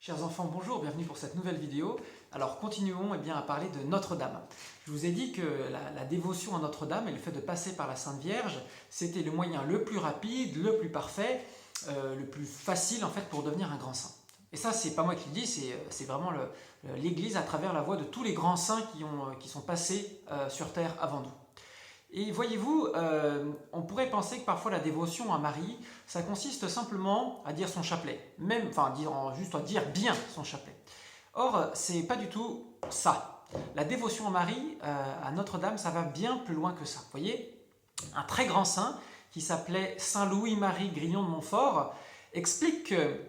Chers enfants, bonjour, bienvenue pour cette nouvelle vidéo. Alors continuons à parler de Notre-Dame. Je vous ai dit que la dévotion à Notre-Dame et le fait de passer par la Sainte Vierge, c'était le moyen le plus rapide, le plus parfait, le plus facile en fait pour devenir un grand saint. Et ça, c'est pas moi qui le dis, c'est vraiment l'Église à travers la voix de tous les grands saints qui sont passés sur terre avant nous. Et voyez-vous, on pourrait penser que parfois la dévotion à Marie, ça consiste simplement à dire son chapelet, juste à dire bien son chapelet. Or, c'est pas du tout ça. La dévotion à Marie, à Notre-Dame, ça va bien plus loin que ça. Vous voyez, un très grand saint qui s'appelait Saint Louis-Marie Grignon de Montfort explique que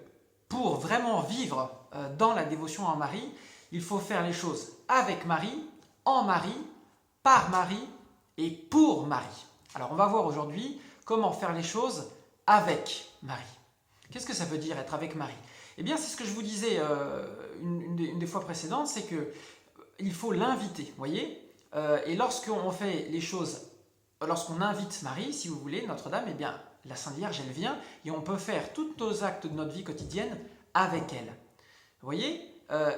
pour vraiment vivre dans la dévotion à Marie, il faut faire les choses avec Marie, en Marie, par Marie et pour Marie. Alors on va voir aujourd'hui comment faire les choses avec Marie. Qu'est-ce que ça veut dire être avec Marie? Eh bien c'est ce que je vous disais une des fois précédentes, c'est qu'il faut l'inviter, voyez. Et lorsqu'on fait les choses, lorsqu'on invite Marie, si vous voulez, Notre-Dame, eh bien la Sainte Vierge, elle vient et on peut faire tous nos actes de notre vie quotidienne avec elle. Vous voyez?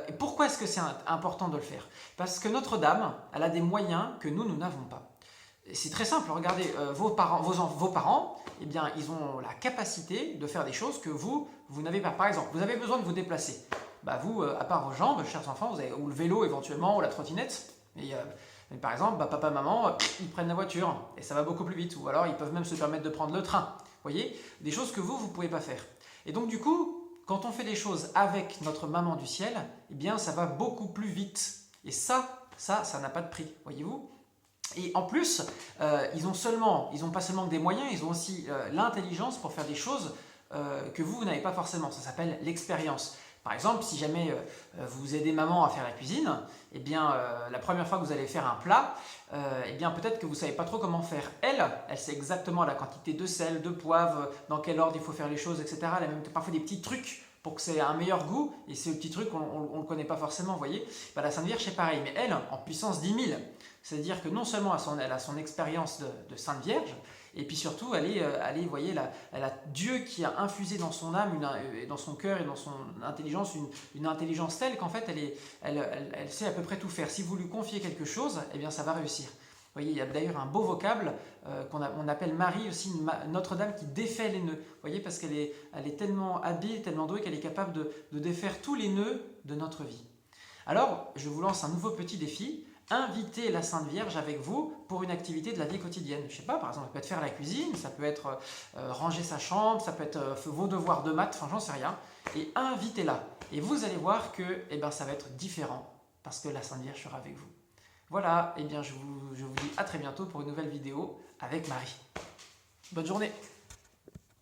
Et pourquoi est-ce que c'est important de le faire? Parce que Notre-Dame, elle a des moyens que nous n'avons pas. C'est très simple, regardez, vos parents, eh bien, ils ont la capacité de faire des choses que vous n'avez pas. Par exemple, vous avez besoin de vous déplacer. Bah vous, à part vos jambes, chers enfants, vous avez, ou le vélo éventuellement, ou la trottinette. Mais par exemple, papa, maman, ils prennent la voiture et ça va beaucoup plus vite. Ou alors, ils peuvent même se permettre de prendre le train. Vous voyez, des choses que vous ne pouvez pas faire. Et donc, du coup, quand on fait des choses avec notre maman du ciel, eh bien, ça va beaucoup plus vite. Et ça n'a pas de prix, voyez-vous. Et en plus, ils n'ont pas seulement des moyens, ils ont aussi l'intelligence pour faire des choses que vous n'avez pas forcément. Ça s'appelle l'expérience. Par exemple, si jamais vous aidez maman à faire la cuisine, eh bien, la première fois que vous allez faire un plat, eh bien, peut-être que vous ne savez pas trop comment faire. Elle sait exactement la quantité de sel, de poivre, dans quel ordre il faut faire les choses, etc. Elle a même parfois des petits trucs pour que ça ait un meilleur goût, et ces petits trucs, on ne le connaît pas forcément, vous voyez. Bah, la Sainte Vierge, c'est pareil, mais elle, en puissance 10 000. C'est-à-dire que non seulement elle a son expérience de Sainte Vierge, et puis surtout, vous voyez, elle a Dieu qui a infusé dans son âme, dans son cœur et dans son intelligence, une intelligence telle qu'en fait, elle sait à peu près tout faire. Si vous lui confiez quelque chose, eh bien, ça va réussir. Vous voyez, il y a d'ailleurs un beau vocable qu'on appelle Marie aussi, Notre-Dame qui défait les nœuds. Vous voyez, parce qu'elle est tellement habile, tellement douée qu'elle est capable de défaire tous les nœuds de notre vie. Alors, je vous lance un nouveau petit défi. Invitez la Sainte Vierge avec vous pour une activité de la vie quotidienne. Je ne sais pas, par exemple, ça peut être faire la cuisine, ça peut être ranger sa chambre, ça peut être vos devoirs de maths, enfin j'en sais rien. Et invitez-la. Et vous allez voir que ça va être différent parce que la Sainte Vierge sera avec vous. Voilà, je vous dis à très bientôt pour une nouvelle vidéo avec Marie. Bonne journée!